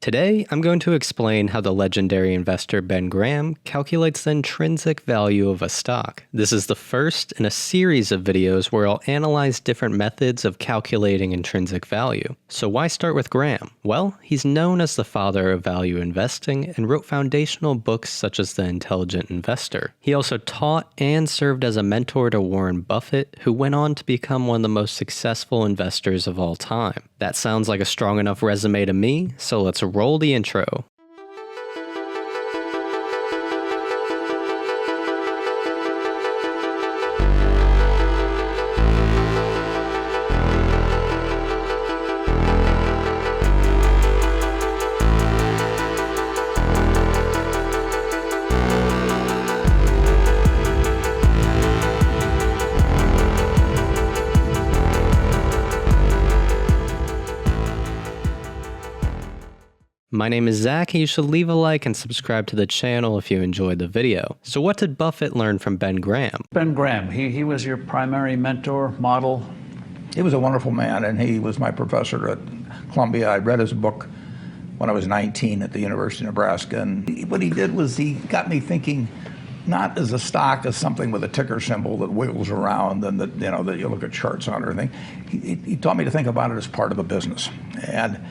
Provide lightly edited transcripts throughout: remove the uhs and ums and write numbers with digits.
Today, I'm going to explain how the legendary investor Ben Graham calculates the intrinsic value of a stock. This is the first in a series of videos where I'll analyze different methods of calculating intrinsic value. So why start with Graham? Well, he's known as the father of value investing and wrote foundational books such as The Intelligent Investor. He also taught and served as a mentor to Warren Buffett, who went on to become one of the most successful investors of all time. That sounds like a strong enough resume to me, so let's roll the intro. My name is Zach, and you should leave a like and subscribe to the channel if you enjoyed the video. So what did Buffett learn from Ben Graham? Ben Graham, he was your primary mentor, model? He was a wonderful man, and he was my professor at Columbia. I read his book when I was 19 at the University of Nebraska, and what he did was he got me thinking not as a stock as something with a ticker symbol that wiggles around and that you look at charts on or anything. He taught me to think about it as part of a business, and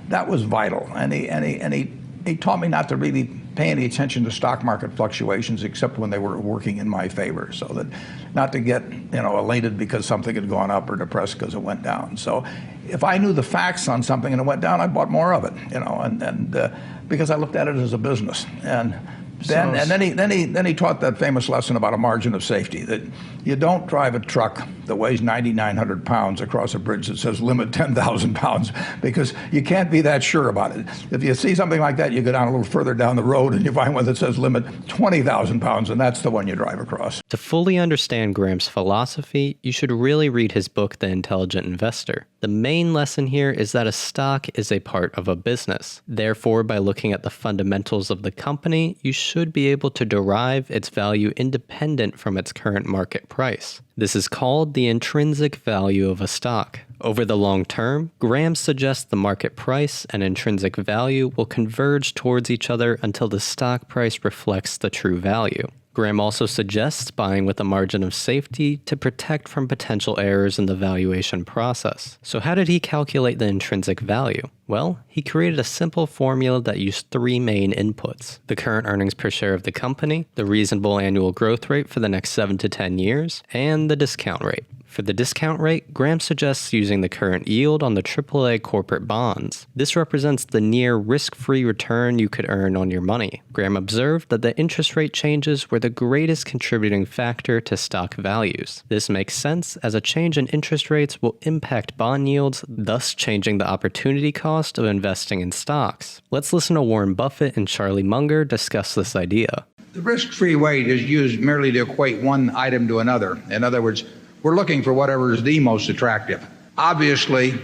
that was vital. And he taught me not to really pay any attention to stock market fluctuations except when they were working in my favor, so that not to get elated because something had gone up or depressed because it went down. So if I knew the facts on something and it went down, I bought more of it, and because I looked at it as a business. And then he taught that famous lesson about a margin of safety, that you don't drive a truck that weighs 9,900 pounds across a bridge that says limit 10,000 pounds, because you can't be that sure about it. If you see something like that, you go down a little further down the road and you find one that says limit 20,000 pounds, and that's the one you drive across. To fully understand Graham's philosophy, you should really read his book, The Intelligent Investor. The main lesson here is that a stock is a part of a business. Therefore, by looking at the fundamentals of the company, you should be able to derive its value independent from its current market price. This is called the intrinsic value of a stock. Over the long term, Graham suggests the market price and intrinsic value will converge towards each other until the stock price reflects the true value. Graham also suggests buying with a margin of safety to protect from potential errors in the valuation process. So how did he calculate the intrinsic value? Well, he created a simple formula that used three main inputs: the current earnings per share of the company, the reasonable annual growth rate for the next 7 to 10 years, and the discount rate. For the discount rate, Graham suggests using the current yield on the AAA corporate bonds. This represents the near risk-free return you could earn on your money. Graham observed that the interest rate changes were the greatest contributing factor to stock values. This makes sense, as a change in interest rates will impact bond yields, thus changing the opportunity cost of investing in stocks. Let's listen to Warren Buffett and Charlie Munger discuss this idea. The risk-free rate is used merely to equate one item to another. In other words, we're looking for whatever is the most attractive. Obviously,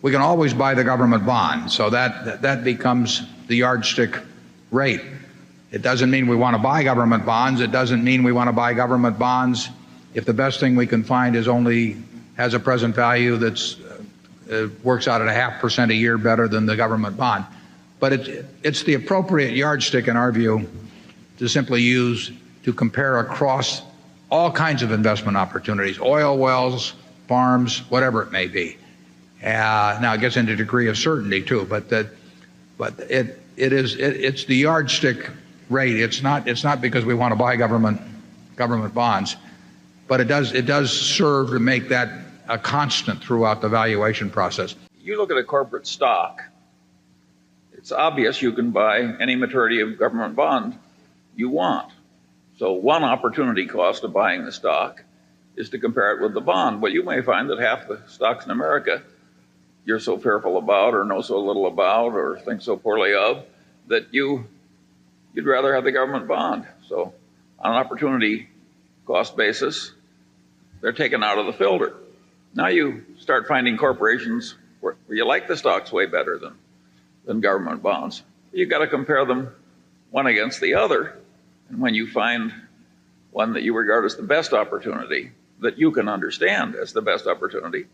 we can always buy the government bond, so that becomes the yardstick rate. It doesn't mean we want to buy government bonds. It doesn't mean we want to buy government bonds if the best thing we can find has a present value that's works out at 0.5% a year better than the government bond. But it's the appropriate yardstick, in our view, to simply use to compare across all kinds of investment opportunities: oil wells, farms, whatever it may be. Now it gets into a degree of certainty too, but it's the yardstick rate. It's not because we want to buy government bonds, but it does serve to make that a constant throughout the valuation process. You look at a corporate stock, it's obvious you can buy any maturity of government bond you want. So one opportunity cost of buying the stock is to compare it with the bond. But you may find that half the stocks in America you're so fearful about, or know so little about, or think so poorly of, that you'd rather have the government bond. So on an opportunity cost basis, they're taken out of the filter. Now you start finding corporations where you like the stocks way better than government bonds. You've got to compare them one against the other. And when you find one that you regard as the best opportunity, that you can understand as the best opportunity,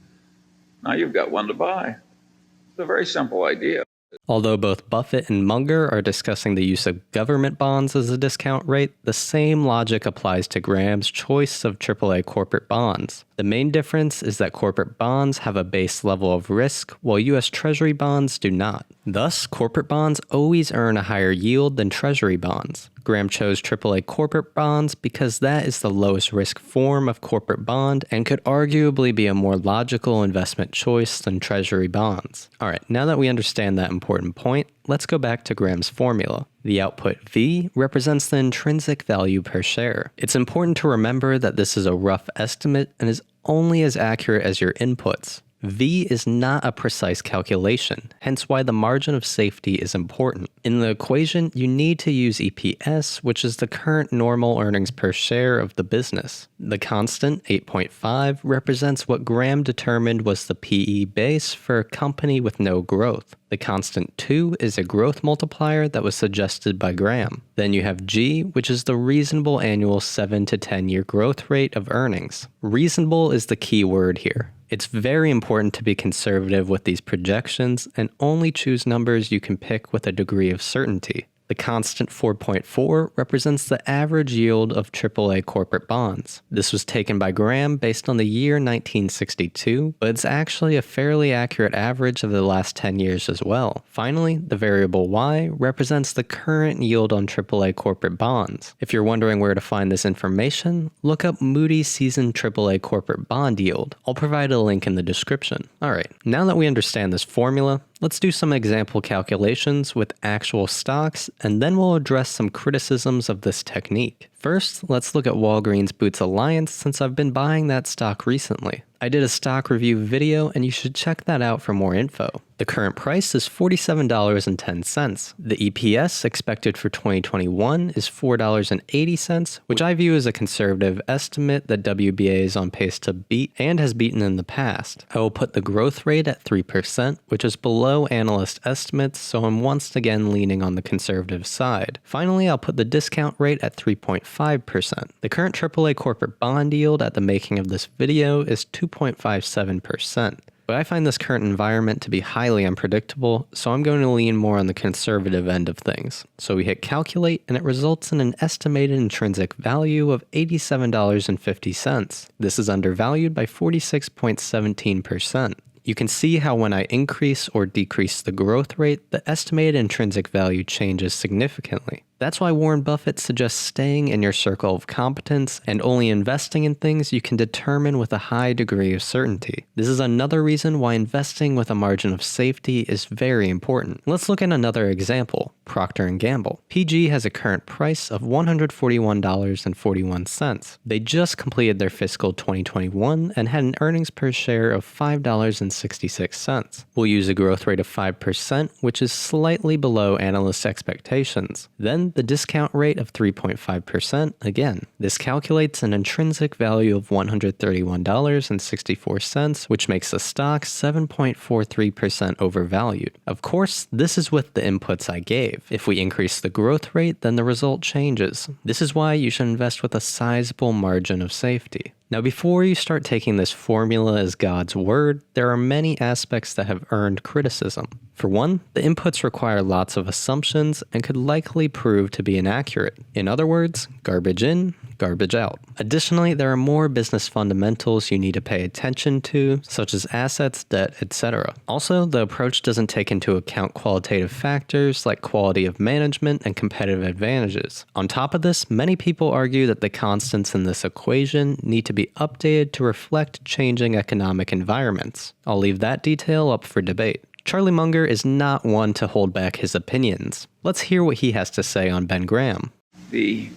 now you've got one to buy. It's a very simple idea. Although both Buffett and Munger are discussing the use of government bonds as a discount rate, the same logic applies to Graham's choice of AAA corporate bonds. The main difference is that corporate bonds have a base level of risk, while U.S. Treasury bonds do not. Thus, corporate bonds always earn a higher yield than Treasury bonds. Graham chose AAA corporate bonds because that is the lowest risk form of corporate bond and could arguably be a more logical investment choice than Treasury bonds. Alright, now that we understand that important point, let's go back to Graham's formula. The output V represents the intrinsic value per share. It's important to remember that this is a rough estimate and is only as accurate as your inputs. V is not a precise calculation, hence why the margin of safety is important. In the equation, you need to use EPS, which is the current normal earnings per share of the business. The constant, 8.5, represents what Graham determined was the PE base for a company with no growth. The constant 2 is a growth multiplier that was suggested by Graham. Then you have G, which is the reasonable annual 7 to 10 year growth rate of earnings. Reasonable is the key word here. It's very important to be conservative with these projections and only choose numbers you can pick with a degree of certainty. The constant 4.4 represents the average yield of AAA corporate bonds. This was taken by Graham based on the year 1962, but it's actually a fairly accurate average of the last 10 years as well. Finally, the variable Y represents the current yield on AAA corporate bonds. If you're wondering where to find this information, look up Moody's Seasoned AAA Corporate Bond Yield. I'll provide a link in the description. Alright, now that we understand this formula, let's do some example calculations with actual stocks, and then we'll address some criticisms of this technique. First, let's look at Walgreens Boots Alliance since I've been buying that stock recently. I did a stock review video and you should check that out for more info. The current price is $47.10. The EPS expected for 2021 is $4.80, which I view as a conservative estimate that WBA is on pace to beat and has beaten in the past. I will put the growth rate at 3%, which is below analyst estimates, so I'm once again leaning on the conservative side. Finally, I'll put the discount rate at 3.5%. The current AAA corporate bond yield at the making of this video is 2.57%. But I find this current environment to be highly unpredictable, so I'm going to lean more on the conservative end of things. So we hit calculate, and it results in an estimated intrinsic value of $87.50. This is undervalued by 46.17%. You can see how when I increase or decrease the growth rate, the estimated intrinsic value changes significantly. That's why Warren Buffett suggests staying in your circle of competence and only investing in things you can determine with a high degree of certainty. This is another reason why investing with a margin of safety is very important. Let's look at another example, Procter & Gamble. PG has a current price of $141.41. They just completed their fiscal 2021 and had an earnings per share of $5.66. We'll use a growth rate of 5%, which is slightly below analyst expectations. Then the discount rate of 3.5%, again. This calculates an intrinsic value of $131.64, which makes the stock 7.43% overvalued. Of course, this is with the inputs I gave. If we increase the growth rate, then the result changes. This is why you should invest with a sizable margin of safety. Now, before you start taking this formula as God's word, there are many aspects that have earned criticism. For one, the inputs require lots of assumptions and could likely prove to be inaccurate. In other words, garbage in, garbage out. Additionally, there are more business fundamentals you need to pay attention to, such as assets, debt, etc. Also, the approach doesn't take into account qualitative factors like quality of management and competitive advantages. On top of this, many people argue that the constants in this equation need to be updated to reflect changing economic environments. I'll leave that detail up for debate. Charlie Munger is not one to hold back his opinions. Let's hear what he has to say on Ben Graham. The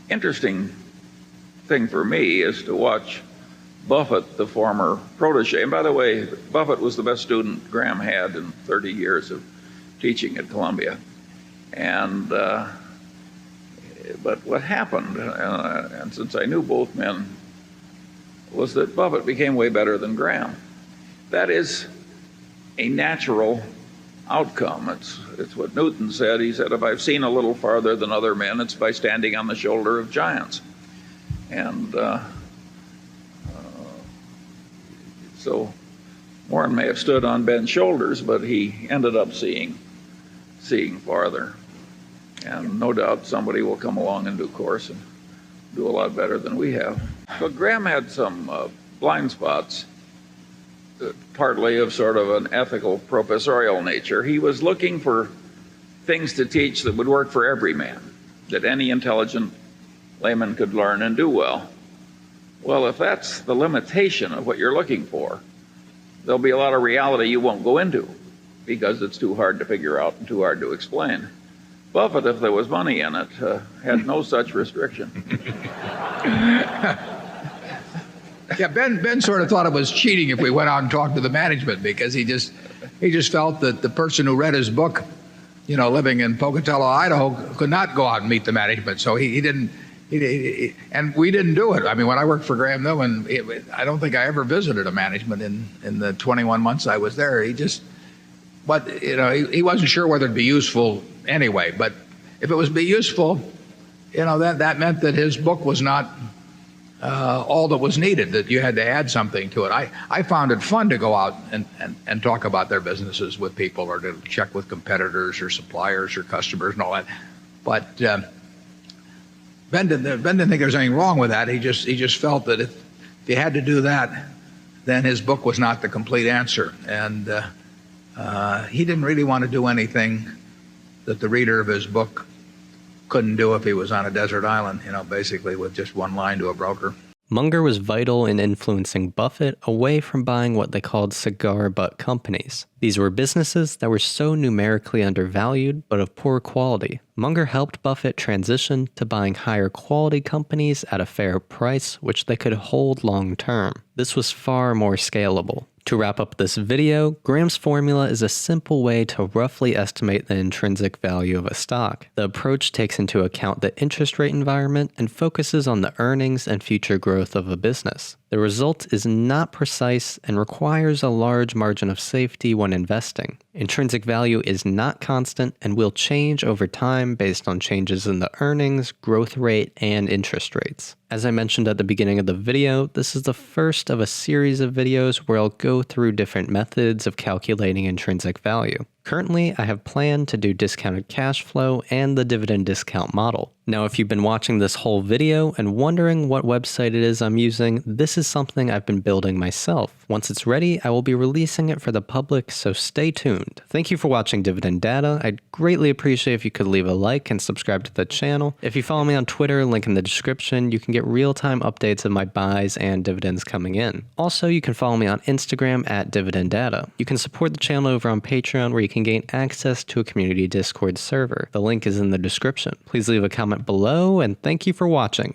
interesting thing for me is to watch Buffett, the former protege. And by the way, Buffett was the best student Graham had in 30 years of teaching at Columbia. And but what happened, and since I knew both men, was that Buffett became way better than Graham. That is a natural outcome. It's what Newton said. He said, if I've seen a little farther than other men, it's by standing on the shoulder of giants. And so Warren may have stood on Ben's shoulders, but he ended up seeing farther. And no doubt somebody will come along in due course and do a lot better than we have. But Graham had some blind spots, partly of sort of an ethical professorial nature. He was looking for things to teach that would work for every man, that any intelligent layman could learn and do well. Well, if that's the limitation of what you're looking for, there'll be a lot of reality you won't go into because it's too hard to figure out and too hard to explain. Buffett, if there was money in it, had no such restriction. Yeah, Ben sort of thought it was cheating if we went out and talked to the management, because he just felt that the person who read his book, living in Pocatello, Idaho, could not go out and meet the management. So he didn't. And we didn't do it. I mean, when I worked for Graham Newman, I don't think I ever visited a management in the 21 months I was there. He wasn't sure whether it'd be useful anyway. But if it was be useful, that meant that his book was not all that was needed, that you had to add something to it. I found it fun to go out and talk about their businesses with people, or to check with competitors or suppliers or customers and all that. But Ben didn't think there was anything wrong with that. He just felt that if you had to do that, then his book was not the complete answer. And he didn't really want to do anything that the reader of his book couldn't do if he was on a desert island, basically with just one line to a broker. Munger was vital in influencing Buffett away from buying what they called cigar butt companies. These were businesses that were so numerically undervalued but of poor quality. Munger helped Buffett transition to buying higher quality companies at a fair price, which they could hold long term. This was far more scalable. To wrap up this video, Graham's formula is a simple way to roughly estimate the intrinsic value of a stock. The approach takes into account the interest rate environment and focuses on the earnings and future growth of a business. The result is not precise and requires a large margin of safety when investing. Intrinsic value is not constant and will change over time based on changes in the earnings, growth rate, and interest rates. As I mentioned at the beginning of the video, this is the first of a series of videos where I'll go through different methods of calculating intrinsic value. Currently, I have planned to do discounted cash flow and the dividend discount model. Now, if you've been watching this whole video and wondering what website it is I'm using, this is something I've been building myself. Once it's ready, I will be releasing it for the public, so stay tuned. Thank you for watching Dividend Data. I'd greatly appreciate if you could leave a like and subscribe to the channel. If you follow me on Twitter, link in the description, you can get real-time updates of my buys and dividends coming in. Also, you can follow me on Instagram at Dividend Data. You can support the channel over on Patreon, where you can gain access to a community Discord server. The link is in the description. Please leave a comment below, and thank you for watching.